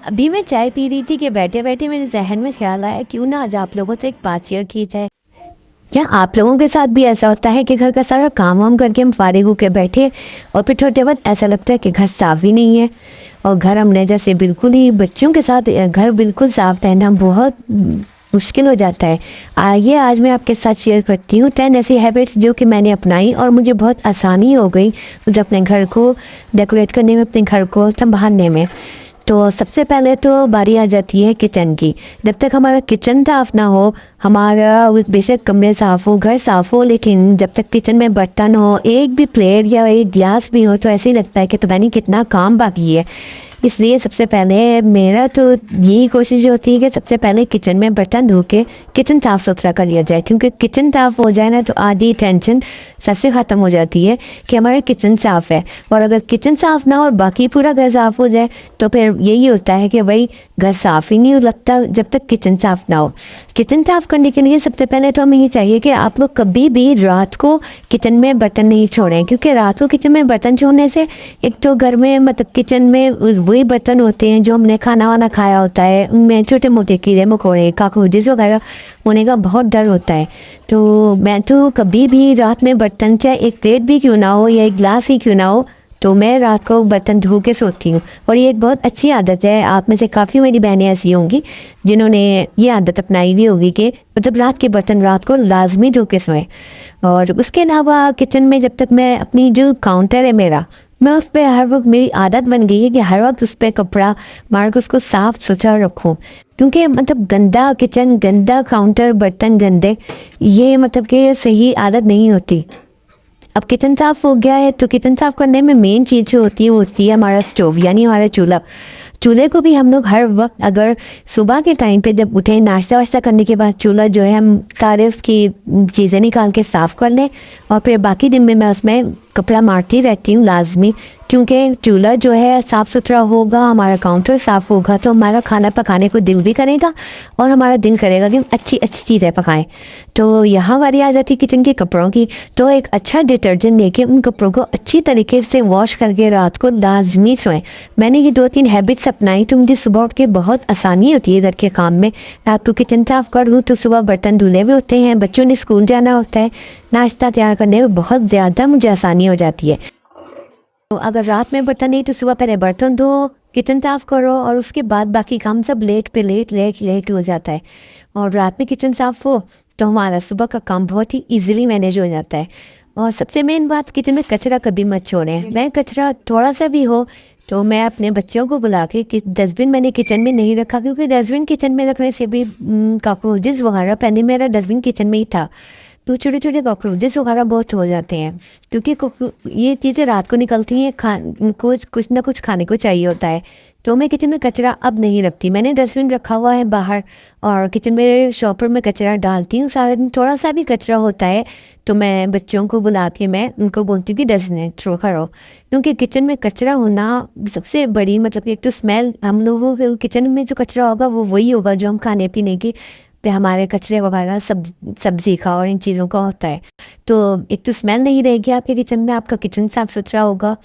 अभी मैं चाय पी रही थी कि बैठे बैठे मेरे जहन में ख्याल आया क्यों ना आज आप लोगों से एक बात शेयर की जाए। क्या आप लोगों के साथ भी ऐसा होता है कि घर का सारा काम वाम करके हम फारिग होकर बैठे और फिर थोड़े वक्त ऐसा लगता है कि घर साफ़ ही नहीं है और घर हमने जैसे बिल्कुल ही बच्चों के साथ घर बिल्कुल साफ़ रहना बहुत मुश्किल हो जाता है। आइए आज मैं आपके साथ शेयर करती हूँ 10 ऐसी हैबिट्स जो कि मैंने अपनाई और मुझे बहुत आसानी हो गई मुझे अपने घर को डेकोरेट करने में, अपने घर को संभालने में। तो सबसे पहले तो बारी आ जाती है किचन की। जब तक हमारा किचन साफ़ ना हो, हमारा बेशक कमरे साफ़ हो, घर साफ़ हो, लेकिन जब तक किचन में बर्तन हो, एक भी प्लेट या एक गिलास भी हो तो ऐसे ही लगता है कि पता नहीं कितना काम बाकी है। इसलिए सबसे पहले मेरा तो यही कोशिश होती है कि सबसे पहले किचन में बर्तन धो के किचन साफ़ सुथरा कर लिया जाए, क्योंकि किचन साफ़ हो जाए ना तो आधी टेंशन सर से ख़त्म हो जाती है कि हमारा किचन साफ़ है। और अगर किचन साफ़ ना हो और बाकी पूरा घर साफ़ हो जाए तो फिर यही होता है कि भाई घर साफ़ ही नहीं लगता जब तक किचन साफ़ ना हो। किचन साफ़ करने के लिए सबसे पहले तो हमें ये चाहिए कि आप लोग कभी भी रात को किचन में बर्तन नहीं छोड़ें, क्योंकि रात को किचन में बर्तन छोड़ने से एक तो घर में मतलब किचन में वही बर्तन होते हैं जो हमने खाना वाना खाया होता है, उनमें छोटे मोटे कीड़े मकोड़े कॉकरोचेस वगैरह होने का बहुत डर होता है। तो मैं तो कभी भी रात में बर्तन, चाहे एक प्लेट भी क्यों ना हो या एक गिलास ही क्यों ना हो, तो मैं रात को बर्तन धो के सोती हूँ। और ये एक बहुत अच्छी आदत है। आप में से काफ़ी मेरी बहनें ऐसी होंगी जिन्होंने ये आदत अपनाई हुई होगी कि मतलब रात के बर्तन रात को लाजमी धो के सोएं। और उसके अलावा किचन में जब तक मैं अपनी जो काउंटर है मेरा, मैं उस पर हर वक्त मेरी आदत बन गई है कि हर वक्त उस पर कपड़ा मार के उसको साफ़ सुथरा रखूँ, क्योंकि मतलब गंदा किचन, गंदा काउंटर, बर्तन गंदे, ये मतलब कि सही आदत नहीं होती। अब किचन साफ़ हो गया है तो किचन साफ़ करने में मेन चीज़ जो होती है वो होती है हमारा स्टोव, यानी हमारा चूल्हा। चूल्हे को भी हम लोग हर वक्त अगर सुबह के टाइम पे जब उठें, नाश्ता वाश्ता करने के बाद चूल्हा जो है हम सारे उसकी चीज़ें निकाल के साफ़ कर लें और फिर बाकी दिन में मैं उसमें कपड़ा मारती रहती हूँ लाजमी, क्योंकि चूल्हा जो है साफ़ सुथरा होगा, हमारा काउंटर साफ़ होगा तो हमारा खाना पकाने को दिल भी करेगा और हमारा दिल करेगा कि अच्छी अच्छी चीज़ें पकाएं। तो यहाँ बारी आ जाती किचन के कपड़ों की। तो एक अच्छा डिटर्जेंट लेके उन कपड़ों को अच्छी तरीके से वॉश करके रात को लाजमी सोएं। मैंने ये 2-3 हैबिट्स अपनाई तो मुझे सुबह उठ के बहुत आसानी होती है घर के काम में। रात को किचन साफ़ कर लूँ तो सुबह बर्तन धुले हुए होते हैं, बच्चों ने स्कूल जाना होता है, नाश्ता तैयार करने में बहुत ज़्यादा मुझे आसानी हो जाती है। तो अगर रात में बर्तन नहीं तो सुबह पहले बर्तन धो, किचन साफ़ करो और उसके बाद बाकी काम सब लेट पे लेट हो जाता है। और रात में किचन साफ़ हो तो हमारा सुबह का काम बहुत ही इजीली मैनेज हो जाता है। और सबसे मेन बात, किचन में कचरा कभी मत छोड़ें। मैं कचरा थोड़ा सा भी हो तो मैं अपने बच्चों को बुला के कि डस्टबिन मैंने किचन में नहीं रखा, क्योंकि डस्टबिन किचन में रखने से भी कॉकरोचेस वगैरह, पहले मेरा डस्टबिन किचन में ही था तो छोटे छोटे कॉकरोचेस वगैरह बहुत हो जाते हैं, क्योंकि ये चीज़ें रात को निकलती हैं, कुछ ना कुछ खाने को चाहिए होता है। तो मैं किचन में कचरा अब नहीं रखती, मैंने डस्टबिन रखा हुआ है बाहर और किचन में शॉपर में कचरा डालती हूँ सारा दिन। थोड़ा सा भी कचरा होता है तो मैं बच्चों को बुला के मैं उनको बोलती हूँ कि डस्टबिन थ्रो करो, क्योंकि किचन में कचरा होना सबसे बड़ी मतलब एक तो स्मेल, हम लोगों के किचन में जो कचरा होगा वो वही होगा जो हम खाने पीने की पे हमारे कचरे वगैरह सब्जी का और इन चीज़ों का होता है। तो एक तो स्मेल नहीं रहेगी आपके किचन में, आपका किचन साफ़ सुथरा होगा।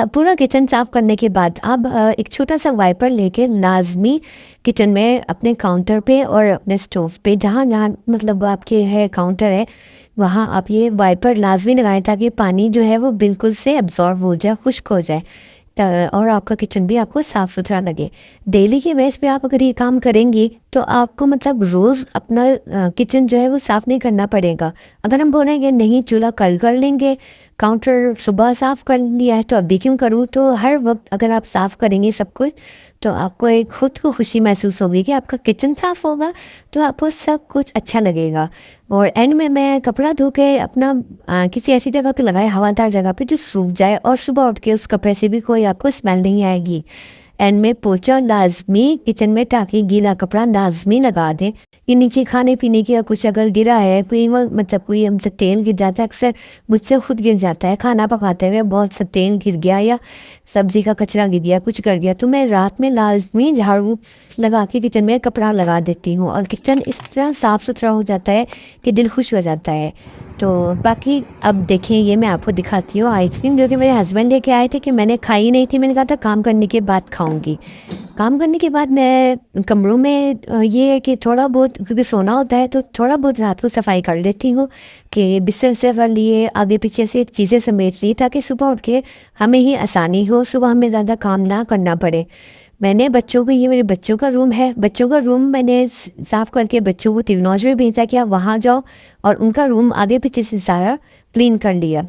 पूरा किचन साफ़ करने के बाद आप एक छोटा सा वाइपर लेके लाजमी किचन में अपने काउंटर पे और अपने स्टोव पे, जहाँ जहाँ मतलब आपके है काउंटर है, वहाँ आप ये वाइपर लाजमी लगाएं ताकि पानी जो है वो बिल्कुल से एब्जॉर्ब हो जाए, खुश्क हो जाए और आपका किचन भी आपको साफ़ सुथरा लगे। डेली के बेस पे आप अगर ये काम करेंगी तो आपको मतलब रोज़ अपना किचन जो है वो साफ़ नहीं करना पड़ेगा। अगर हम बोलेंगे नहीं चूल्हा कल कर लेंगे, काउंटर सुबह साफ़ कर लिया है तो अभी क्यों करूँ, तो हर वक्त अगर आप साफ़ करेंगे सब कुछ तो आपको एक खुद को खुशी महसूस होगी कि आपका किचन साफ़ होगा तो आपको सब कुछ अच्छा लगेगा। और एंड में मैं कपड़ा धो के अपना किसी ऐसी जगह पे लगाए, हवादार जगह पे जो सूख जाए, और सुबह उठ के उस कपड़े से भी कोई आपको स्मेल नहीं आएगी। एंड में पोछा लाजमी किचन में ताकि गीला कपड़ा लाजमी लगा दें कि नीचे खाने पीने की या कुछ अगर गिरा है, कोई मतलब कोई हमसे तेल गिर जाता है, अक्सर मुझसे खुद गिर जाता है खाना पकाते हुए, बहुत सा तेल गिर गया या सब्ज़ी का कचरा गिर गया, कुछ कर गया, तो मैं रात में लाजमी झाड़ू लगा के किचन में कपड़ा लगा देती हूँ और किचन इस तरह साफ़ सुथरा हो जाता है कि दिल खुश हो जाता है। तो बाकी अब देखिए ये मैं आपको दिखाती हूँ आइसक्रीम जो कि मेरे हस्बैंड लेके आए थे कि मैंने खाई नहीं थी। मैंने कहा था काम करने के बाद खाऊंगी। काम करने के बाद मैं कमरों में ये है कि थोड़ा बहुत क्योंकि सोना होता है तो थोड़ा बहुत रात को सफाई कर लेती हूँ कि बिस्तर से कर लिए आगे पीछे से चीज़ें समेट ली ताकि सुबह उठ के हमें ही आसानी हो, सुबह हमें ज़्यादा काम ना करना पड़े। मैंने बच्चों को, ये मेरे बच्चों का रूम है, बच्चों का रूम मैंने साफ़ करके बच्चों को तिरनौज में भेजा कि आप वहाँ जाओ और उनका रूम आगे पीछे से सारा क्लीन कर लिया।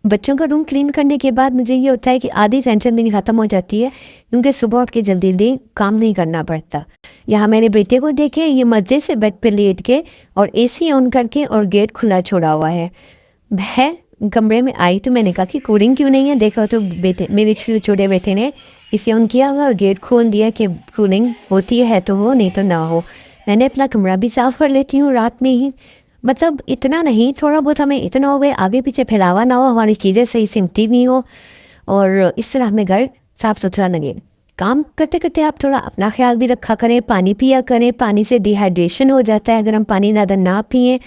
बच्चों का रूम क्लीन करने के बाद मुझे ये होता है कि आधी टेंशन मेरी ख़त्म हो जाती है क्योंकि सुबह उठ के जल्दी जल्दी काम नहीं करना पड़ता। यहाँ मेरे बेटे को देखे, ये मज़े से बेड पे लेट के और एसी ऑन करके और गेट खुला छोड़ा हुआ है। मैं कमरे में आई तो मैंने कहा कि कूलिंग क्यों नहीं है। देखो तो बेटे, मेरे छोटे बेटे ने इसे ऑन किया हुआ और गेट खोल दिया कि कूलिंग होती है तो हो, नहीं तो ना हो। मैंने अपना कमरा भी साफ़ कर लेती हूँ रात में ही, मतलब इतना नहीं, थोड़ा बहुत हमें इतना हो गए आगे पीछे फैलावा ना हो, हमारी चीज़ें सही सिमटी भी हो और इस तरह हमें घर साफ़ सुथरा लगे। काम करते करते आप थोड़ा अपना ख्याल भी रखा करें, पानी पिया करें। पानी से डिहाइड्रेशन हो जाता है अगर हम पानी ज़्यादा ना पिए।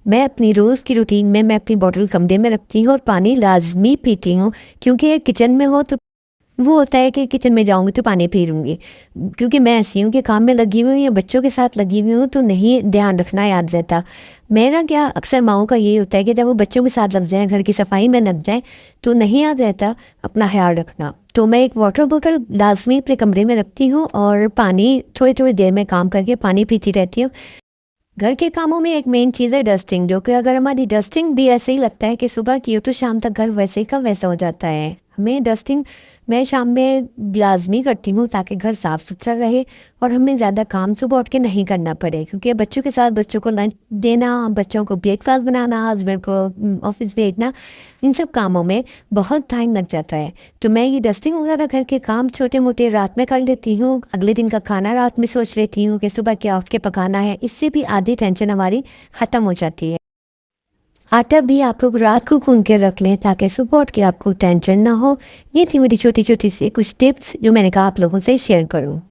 मैं अपनी रोज़ की रूटीन में मैं अपनी बॉटल कमरे में रखती हूँ और पानी लाजमी पीती हूँ क्योंकि किचन में हो तो वो होता है कि किचन में जाऊंगी तो पानी पी लूँगी, क्योंकि मैं ऐसी हूँ कि काम में लगी हुई हूँ या बच्चों के साथ लगी हुई हूँ तो नहीं ध्यान रखना याद रहता। मेरा क्या अक्सर माँओं का ये होता है कि जब वो बच्चों के साथ लग जाएँ, घर की सफाई में लग जाएँ तो नहीं याद रहता अपना ख्याल रखना। तो मैं एक वाटर बोतल लाजमी अपने कमरे में रखती हूँ और पानी थोड़ी थोड़ी देर में काम करके पानी पीती रहती हूँ। घर के कामों में एक मेन चीज़ है डस्टिंग, जो कि अगर हमारी डस्टिंग भी ऐसे ही लगता है कि सुबह की हो तो शाम तक घर वैसे ही का वैसा हो जाता है। हमें डस्टिंग मैं शाम में लाजमी करती हूँ ताकि घर साफ़ सुथरा रहे और हमें ज़्यादा काम सुबह उठ के नहीं करना पड़े, क्योंकि बच्चों के साथ बच्चों को लंच देना, बच्चों को ब्रेकफास्ट बनाना, हस्बैंड को ऑफिस भेजना, इन सब कामों में बहुत टाइम लग जाता है। तो मैं ये डस्टिंग वगैरह घर के काम छोटे मोटे रात में कर लेती हूँ। अगले दिन का खाना रात में सोच लेती हूँ कि सुबह क्या उठ के पकाना है। इससे भी आधी टेंशन हमारी ख़त्म हो जाती है। आटा भी आप लोग रात को गूंद के रख लें ताकि सुबह उठ के आपको टेंशन ना हो। ये थी मेरी छोटी छोटी सी कुछ टिप्स जो मैंने कहा आप लोगों से शेयर करूँ।